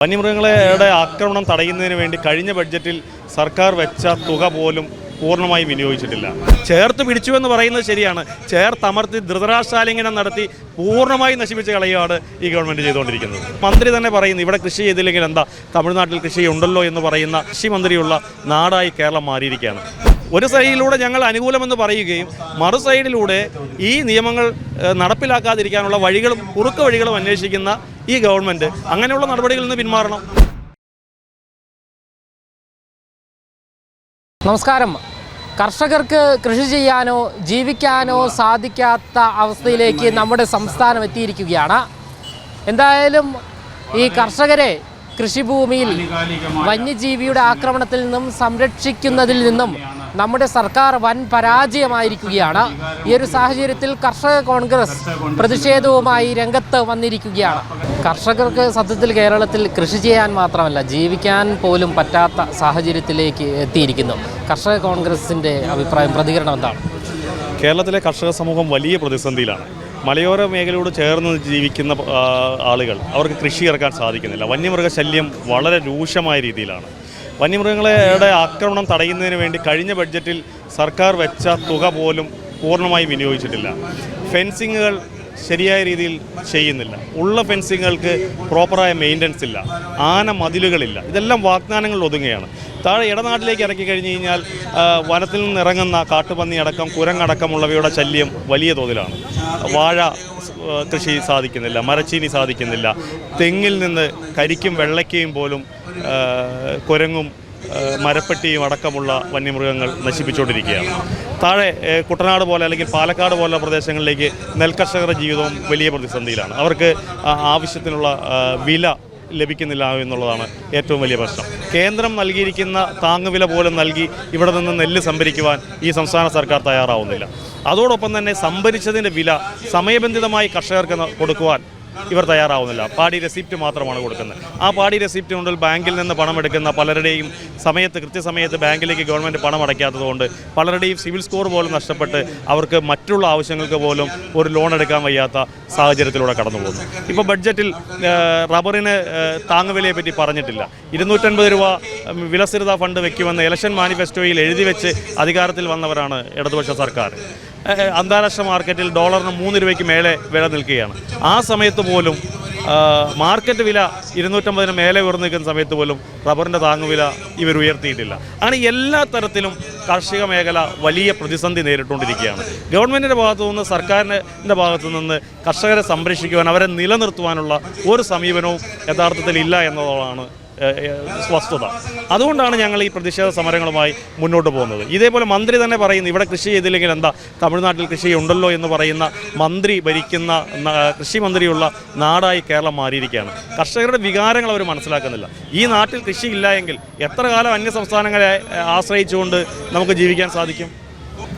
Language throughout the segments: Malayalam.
വന്യമൃഗങ്ങളുടെ ആക്രമണം തടയുന്നതിന് വേണ്ടി കഴിഞ്ഞ ബഡ്ജറ്റിൽ സർക്കാർ വെച്ച തുക പോലും പൂർണ്ണമായി വിനിയോഗിച്ചിട്ടില്ല. ചേർത്ത് പിടിച്ചുവെന്ന് പറയുന്നത് ശരിയാണ്. ചേർത്തമർത്തി ധൃതരാഷ്ട്രാലിംഗനം നടത്തി പൂർണ്ണമായി നശിപ്പിച്ച് കളയുകയാണ് ഈ ഗവൺമെൻറ് ചെയ്തുകൊണ്ടിരിക്കുന്നത്. മന്ത്രി തന്നെ പറയുന്നു, ഇവിടെ കൃഷി ചെയ്തില്ലെങ്കിൽ എന്താ, തമിഴ്നാട്ടിൽ കൃഷി ഉണ്ടല്ലോ എന്ന് പറയുന്ന കൃഷി മന്ത്രിയുള്ള നാടായി കേരളം മാറിയിരിക്കുകയാണ്. ഒരു സൈഡിലൂടെ ഞങ്ങൾ അനുകൂലമെന്ന് പറയുകയും മറു സൈഡിലൂടെ ഈ നിയമങ്ങൾ നടപ്പിലാക്കാതിരിക്കാനുള്ള വഴികളും കുറുക്ക് വഴികളും അന്വേഷിക്കുന്ന ഈ ഗവൺമെൻറ് അങ്ങനെയുള്ള നടപടികളിൽ നിന്ന് പിന്മാറണം. നമസ്കാരം. കർഷകർക്ക് കൃഷി ചെയ്യാനോ ജീവിക്കാനോ സാധിക്കാത്ത അവസ്ഥയിലേക്ക് നമ്മുടെ സംസ്ഥാനം എത്തിയിരിക്കുകയാണ്. എന്തായാലും ഈ കർഷകരെ കൃഷിഭൂമിയിൽ വന്യജീവിയുടെ ആക്രമണത്തിൽ നിന്നും സംരക്ഷിക്കുന്നതിൽ നിന്നും നമ്മുടെ സർക്കാർ വൻ പരാജയമായിരിക്കുകയാണ്. ഈ ഒരു സാഹചര്യത്തിൽ കർഷക കോൺഗ്രസ് പ്രതിഷേധവുമായി രംഗത്ത് വന്നിരിക്കുകയാണ്. കർഷകർക്ക് സത്യത്തിൽ കേരളത്തിൽ കൃഷി ചെയ്യാൻ മാത്രമല്ല ജീവിക്കാൻ പോലും പറ്റാത്ത സാഹചര്യത്തിലേക്ക് എത്തിയിരിക്കുന്നു. കർഷക കോൺഗ്രസിൻ്റെ അഭിപ്രായം, പ്രതികരണം എന്താണ്? കേരളത്തിലെ കർഷക സമൂഹം വലിയ പ്രതിസന്ധിയിലാണ്. മലയോര മേഖലയോട് ചേർന്ന് ജീവിക്കുന്ന ആളുകൾ, അവർക്ക് കൃഷി ഇറക്കാൻ സാധിക്കുന്നില്ല. വന്യമൃഗശല്യം വളരെ രൂക്ഷമായ രീതിയിലാണ്. വന്യമൃഗങ്ങളുടെ ആക്രമണം തടയുന്നതിന് വേണ്ടി കഴിഞ്ഞ ബഡ്ജറ്റിൽ സർക്കാർ വെച്ച തുക പോലും പൂർണ്ണമായി വിനിയോഗിച്ചിട്ടില്ല. ഫെൻസിങ്ങുകൾ ശരിയായ രീതിയിൽ ചെയ്യുന്നില്ല. ഉള്ള ഫെൻസിങ്ങുകൾക്ക് പ്രോപ്പറായ മെയിൻ്റനൻസ് ഇല്ല. ആന മതിലുകളില്ല. ഇതെല്ലാം വാഗ്ദാനങ്ങളിൽ ഒതുങ്ങുകയാണ്. താഴെ ഇടനാട്ടിലേക്ക് ഇറക്കി കഴിഞ്ഞ് കഴിഞ്ഞാൽ വനത്തിൽ നിന്ന് ഇറങ്ങുന്ന കാട്ടുപന്നി അടക്കം കുരങ്ങടക്കമുള്ളവയുടെ ശല്യം വലിയ തോതിലാണ്. വാഴ കൃഷി സാധിക്കുന്നില്ല, മരച്ചീനി സാധിക്കുന്നില്ല. തെങ്ങിൽ നിന്ന് കരിക്കും വെള്ളയ്ക്കയും പോലും കുരങ്ങും മരപ്പെട്ടിയും അടക്കമുള്ള വന്യമൃഗങ്ങൾ നശിപ്പിച്ചുകൊണ്ടിരിക്കുകയാണ്. താഴെ കുട്ടനാട് പോലെ അല്ലെങ്കിൽ പാലക്കാട് പോലുള്ള പ്രദേശങ്ങളിലേക്ക് നെൽകർഷകരുടെ ജീവിതവും വലിയ പ്രതിസന്ധിയിലാണ്. അവർക്ക് ആവശ്യത്തിനുള്ള വില ലഭിക്കുന്നില്ല എന്നുള്ളതാണ് ഏറ്റവും വലിയ പ്രശ്നം. കേന്ദ്രം നൽകിയിരിക്കുന്ന താങ്ങുവില പോലും നൽകി ഇവിടെ നിന്ന് നെല്ല് സംഭരിക്കുവാൻ ഈ സംസ്ഥാന സർക്കാർ തയ്യാറാവുന്നില്ല. അതോടൊപ്പം തന്നെ സംഭരിച്ചതിൻ്റെ വില സമയബന്ധിതമായി കർഷകർക്ക് കൊടുക്കുവാൻ ഇവർ തയ്യാറാവുന്നില്ല. പാടി റെസിപ്റ്റ് മാത്രമാണ് കൊടുക്കുന്നത്. ആ പാടി റെസിപ്റ്റിനുള്ളിൽ ബാങ്കിൽ നിന്ന് പണം എടുക്കുന്ന പലരുടെയും കൃത്യസമയത്ത് ബാങ്കിലേക്ക് ഗവൺമെൻറ് പണം അടയ്ക്കാത്തതുകൊണ്ട് പലരുടെയും സിവിൽ സ്കോർ പോലും നഷ്ടപ്പെട്ട് അവർക്ക് മറ്റുള്ള ആവശ്യങ്ങൾക്ക് പോലും ഒരു ലോൺ എടുക്കാൻ വയ്യാത്ത സാഹചര്യത്തിലൂടെ കടന്നു പോകുന്നു. ഇപ്പോൾ ബഡ്ജറ്റിൽ റബ്ബറിന് താങ്ങുവിലയെ പറ്റി പറഞ്ഞിട്ടില്ല. 250 രൂപ വിലസ്ഥിരതാ ഫണ്ട് വയ്ക്കുമെന്ന് ഇലക്ഷൻ മാനിഫെസ്റ്റോയിൽ എഴുതി വെച്ച് അധികാരത്തിൽ വന്നവരാണ് ഇടതുപക്ഷ സർക്കാർ. അന്താരാഷ്ട്ര മാർക്കറ്റിൽ ഡോളറിന് 3 രൂപയ്ക്ക് മേലെ വില നിൽക്കുകയാണ്. ആ സമയത്ത് പോലും മാർക്കറ്റ് വില 250 മേലെ ഉയർന്നു നിൽക്കുന്ന സമയത്ത് പോലും റബ്ബറിൻ്റെ താങ്ങുവില ഇവർ ഉയർത്തിയിട്ടില്ല. അങ്ങനെ എല്ലാ തരത്തിലും കാർഷിക മേഖല വലിയ പ്രതിസന്ധി നേരിട്ടുകൊണ്ടിരിക്കുകയാണ്. ഗവൺമെൻറ്റിൻ്റെ ഭാഗത്തു നിന്ന്, സർക്കാരിൻ്റെ ഭാഗത്തു നിന്ന് കർഷകരെ സംരക്ഷിക്കുവാൻ, അവരെ നിലനിർത്തുവാനുള്ള ഒരു സമീപനവും യഥാർത്ഥത്തിൽ ഇല്ല എന്നതാണ് വസ്തുത. അതുകൊണ്ടാണ് ഞങ്ങൾ ഈ പ്രതിഷേധ സമരങ്ങളുമായി മുന്നോട്ട് പോകുന്നത്. ഇതേപോലെ മന്ത്രി തന്നെ പറയുന്നു, ഇവിടെ കൃഷി ചെയ്തില്ലെങ്കിൽ എന്താ, തമിഴ്നാട്ടിൽ കൃഷി ഉണ്ടല്ലോ എന്ന് പറയുന്ന മന്ത്രി ഭരിക്കുന്ന കൃഷി മന്ത്രിയുള്ള നാടായി കേരളം മാറിയിരിക്കുകയാണ്. കർഷകരുടെ വികാരങ്ങൾ അവർ മനസ്സിലാക്കുന്നില്ല. ഈ നാട്ടിൽ കൃഷി ഇല്ല എങ്കിൽ എത്ര കാലം അന്യ സംസ്ഥാനങ്ങളെ ആശ്രയിച്ചുകൊണ്ട് നമുക്ക് ജീവിക്കാൻ സാധിക്കും?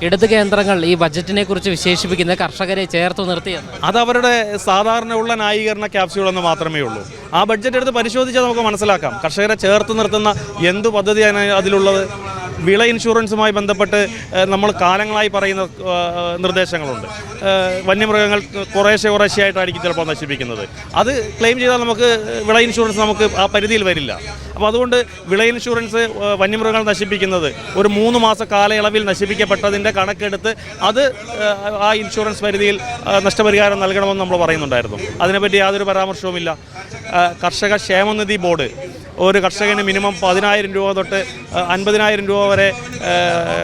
ഇടത് കേന്ദ്രങ്ങൾ ഈ ബജറ്റിനെ കുറിച്ച് വിശേഷിപ്പിക്കുന്നത് കർഷകരെ ചേർത്ത് നിർത്തിയെന്ന്. അതവരുടെ സാധാരണ ഉള്ള ന്യായീകരണ ക്യാപ്സ്യൂളെന്ന് മാത്രമേ ഉള്ളൂ. ആ ബഡ്ജറ്റ് എടുത്ത് പരിശോധിച്ചാൽ നമുക്ക് മനസ്സിലാക്കാം കർഷകരെ ചേർത്ത് നിർത്തുന്ന എന്ത് പദ്ധതിയാണ് അതിലുള്ളത്. വിള ഇൻഷുറൻസുമായി ബന്ധപ്പെട്ട് നമ്മൾ കാലങ്ങളായി പറയുന്ന നിർദ്ദേശങ്ങളുണ്ട്. വന്യമൃഗങ്ങൾ കുറേശ്ശെയായിട്ടായിരിക്കും ചിലപ്പോൾ നശിപ്പിക്കുന്നത്. അത് ക്ലെയിം ചെയ്താൽ നമുക്ക് വിള ഇൻഷുറൻസ് നമുക്ക് ആ പരിധിയിൽ വരില്ല. അപ്പോൾ അതുകൊണ്ട് വിള ഇൻഷുറൻസ് വന്യമൃഗങ്ങൾ നശിപ്പിക്കുന്നത് ഒരു 3 മാസ കാലയളവിൽ നശിപ്പിക്കപ്പെട്ടതിൻ്റെ കണക്കെടുത്ത് അത് ആ ഇൻഷുറൻസ് പരിധിയിൽ നഷ്ടപരിഹാരം നൽകണമെന്ന് നമ്മൾ പറയുന്നുണ്ടായിരുന്നു. അതിനെപ്പറ്റി യാതൊരു പരാമർശവുമില്ല. കർഷക ക്ഷേമനിധി ബോർഡ് ഒരു കർഷകന് മിനിമം 10,000 രൂപ തൊട്ട് 50,000 രൂപ വരെ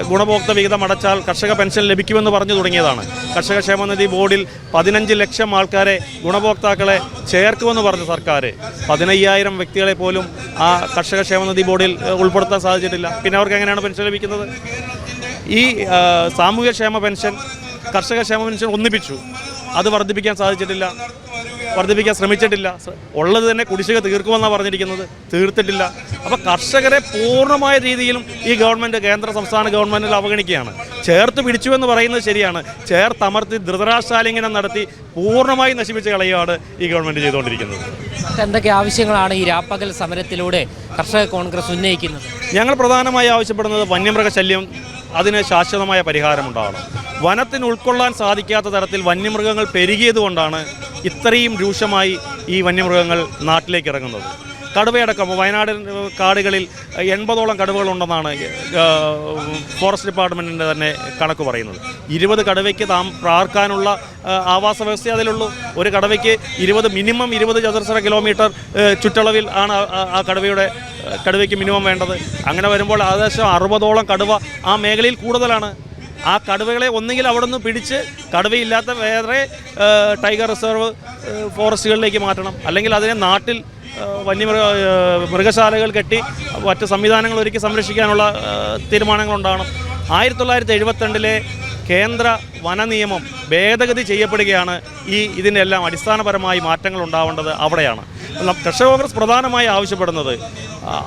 ഗുണഭോക്തൃ വിഹിതം അടച്ചാൽ കർഷക പെൻഷൻ ലഭിക്കുമെന്ന് പറഞ്ഞു തുടങ്ങിയതാണ്. കർഷക ക്ഷേമനിധി ബോർഡിൽ 15 ലക്ഷം ആൾക്കാരെ ഗുണഭോക്താക്കളെ ചേർക്കുമെന്ന് പറഞ്ഞ സർക്കാർ 15,000 വ്യക്തികളെ പോലും ആ കർഷക ക്ഷേമനിധി ബോർഡിൽ ഉൾപ്പെടുത്താൻ സാധിച്ചിട്ടില്ല. പിന്നെ അവർക്ക് എങ്ങനെയാണ് പെൻഷൻ ലഭിക്കുന്നത്? ഈ സാമൂഹ്യക്ഷേമ പെൻഷൻ, കർഷക ക്ഷേമ പെൻഷൻ ഒന്നിപ്പിച്ചു, അത് വർദ്ധിപ്പിക്കാൻ സാധിച്ചിട്ടില്ല, വർദ്ധിപ്പിക്കാൻ ശ്രമിച്ചിട്ടില്ല. ഉള്ളത് തന്നെ കുടിശ്ശിക തീർക്കുമെന്നാണ് പറഞ്ഞിരിക്കുന്നത്, തീർത്തിട്ടില്ല. അപ്പോൾ കർഷകരെ പൂർണ്ണമായ രീതിയിലും ഈ ഗവൺമെൻറ്, കേന്ദ്ര സംസ്ഥാന ഗവൺമെൻറ്റിൽ അവഗണിക്കുകയാണ്. ചേർത്ത് പിടിച്ചുവെന്ന് പറയുന്നത് ശരിയാണ്. ചേർത്തമർത്തി ധൃതരാഷ്ട്രാലിംഗനം നടത്തി പൂർണ്ണമായി നശിപ്പിച്ച് കളയുകയാണ് ഈ ഗവൺമെൻറ് ചെയ്തുകൊണ്ടിരിക്കുന്നത്. എന്തൊക്കെ ആവശ്യങ്ങളാണ് ഈ രാപ്പകൽ സമരത്തിലൂടെ കർഷക കോൺഗ്രസ് ഉന്നയിക്കുന്നത്? ഞങ്ങൾ പ്രധാനമായി ആവശ്യപ്പെടുന്നത് വന്യമൃഗശല്യം, അതിന് ശാശ്വതമായ പരിഹാരമുണ്ടാകണം. വനത്തിന് ഉൾക്കൊള്ളാൻ സാധിക്കാത്ത തരത്തിൽ വന്യമൃഗങ്ങൾ പെരുകിയതുകൊണ്ടാണ് ഇത്രയും രൂക്ഷമായി ഈ വന്യമൃഗങ്ങൾ നാട്ടിലേക്ക് ഇറങ്ങുന്നത്. കടുവയടക്കം വയനാട് കാടുകളിൽ 80ഓളം കടുവകളുണ്ടെന്നാണ് ഫോറസ്റ്റ് ഡിപ്പാർട്ട്മെൻറ്റിൻ്റെ തന്നെ കണക്ക് പറയുന്നത്. 20 കടുവയ്ക്ക് പാർക്കാനുള്ള ആവാസ വ്യവസ്ഥ അതിലുള്ളൂ. ഒരു കടുവയ്ക്ക് മിനിമം 20 ചതുരശ്ര കിലോമീറ്റർ ചുറ്റളവിൽ ആണ് ആ കടുവയ്ക്ക് മിനിമം വേണ്ടത്. അങ്ങനെ വരുമ്പോൾ ഏകദേശം 60ഓളം കടുവ ആ മേഖലയിൽ കൂടുതലാണ്. ആ കടുവകളെ ഒന്നുകിൽ അവിടെ നിന്ന് പിടിച്ച് കടുവയില്ലാത്ത വേറെ ടൈഗർ റിസർവ് ഫോറസ്റ്റുകളിലേക്ക് മാറ്റണം, അല്ലെങ്കിൽ അതിനെ നാട്ടിൽ മൃഗശാലകൾ കെട്ടി മറ്റ് സംവിധാനങ്ങൾ ഒരുക്കി സംരക്ഷിക്കാനുള്ള തീരുമാനങ്ങളുണ്ടാകണം. 1972 കേന്ദ്ര വന നിയമം ഭേദഗതി ചെയ്യപ്പെടുകയാണ്. ഇതിൻ്റെ എല്ലാം അടിസ്ഥാനപരമായി മാറ്റങ്ങൾ ഉണ്ടാവേണ്ടത് അവിടെയാണ്. കർഷക കോൺഗ്രസ് പ്രധാനമായി ആവശ്യപ്പെടുന്നത്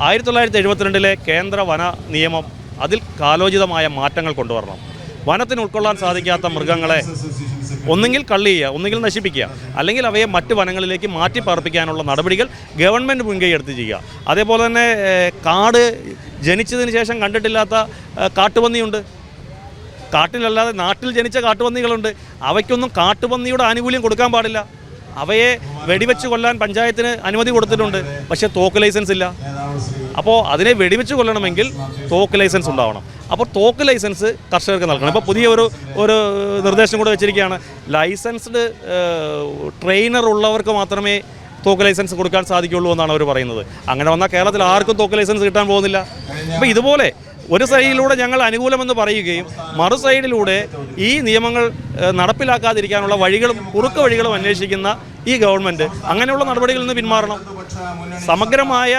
1972 കേന്ദ്ര വന നിയമം അതിൽ കാലോചിതമായ മാറ്റങ്ങൾ കൊണ്ടുവരണം. വനത്തിന് ഉൾക്കൊള്ളാൻ സാധിക്കാത്ത മൃഗങ്ങളെ ഒന്നുകിൽ കള്ളി ചെയ്യുക, ഒന്നുകിൽ നശിപ്പിക്കുക, അല്ലെങ്കിൽ അവയെ മറ്റ് വനങ്ങളിലേക്ക് മാറ്റിപ്പാർപ്പിക്കാനുള്ള നടപടികൾ ഗവൺമെൻറ് മുൻകൈയെടുത്ത് ചെയ്യുക. അതേപോലെ തന്നെ കാട് ജനിച്ചതിന് ശേഷം കണ്ടിട്ടില്ലാത്ത കാട്ടുപന്നിയുണ്ട്. കാട്ടിലല്ലാതെ നാട്ടിൽ ജനിച്ച കാട്ടുപന്നികളുണ്ട്. അവയ്ക്കൊന്നും കാട്ടുപന്നിയുടെ ആനുകൂല്യം കൊടുക്കാൻ പാടില്ല. അവയെ വെടിവെച്ച് കൊല്ലാൻ പഞ്ചായത്തിന് അനുമതി കൊടുത്തിട്ടുണ്ട്, പക്ഷേ തോക്ക് ലൈസൻസ് ഇല്ല. അപ്പോൾ അതിനെ വെടിവെച്ച് കൊല്ലണമെങ്കിൽ തോക്ക് ലൈസൻസ് ഉണ്ടാവണം. അപ്പോൾ തോക്ക് ലൈസൻസ് കർഷകർക്ക് നൽകണം. ഇപ്പോൾ പുതിയ ഒരു നിർദ്ദേശം കൂടെ വെച്ചിരിക്കുകയാണ്. ലൈസൻസ്ഡ് ട്രെയിനർ ഉള്ളവർക്ക് മാത്രമേ തോക്ക് ലൈസൻസ് കൊടുക്കാൻ സാധിക്കുള്ളൂ എന്നാണ് അവർ പറയുന്നത്. അങ്ങനെ വന്നാൽ കേരളത്തിൽ ആർക്കും തോക്ക് ലൈസൻസ് കിട്ടാൻ പോകുന്നില്ല. അപ്പോൾ ഇതുപോലെ ഒരു സൈഡിലൂടെ ഞങ്ങൾ അനുകൂലമെന്ന് പറയുകയും മറു സൈഡിലൂടെ ഈ നിയമങ്ങൾ നടപ്പിലാക്കാതിരിക്കാനുള്ള കുറുക്ക് വഴികളും അന്വേഷിക്കുന്ന ഈ ഗവൺമെൻറ് അങ്ങനെയുള്ള നടപടികളിൽ നിന്ന് പിന്മാറണം. സമഗ്രമായ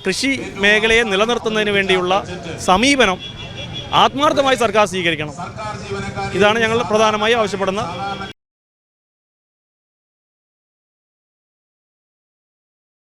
കൃഷി മേഖലയെ നിലനിർത്തുന്നതിന് വേണ്ടിയുള്ള സമീപനം ആത്മാർത്ഥമായി സർക്കാർ സ്വീകരിക്കണം. ഇതാണ് ഞങ്ങൾ പ്രധാനമായി ആവശ്യപ്പെടുന്ന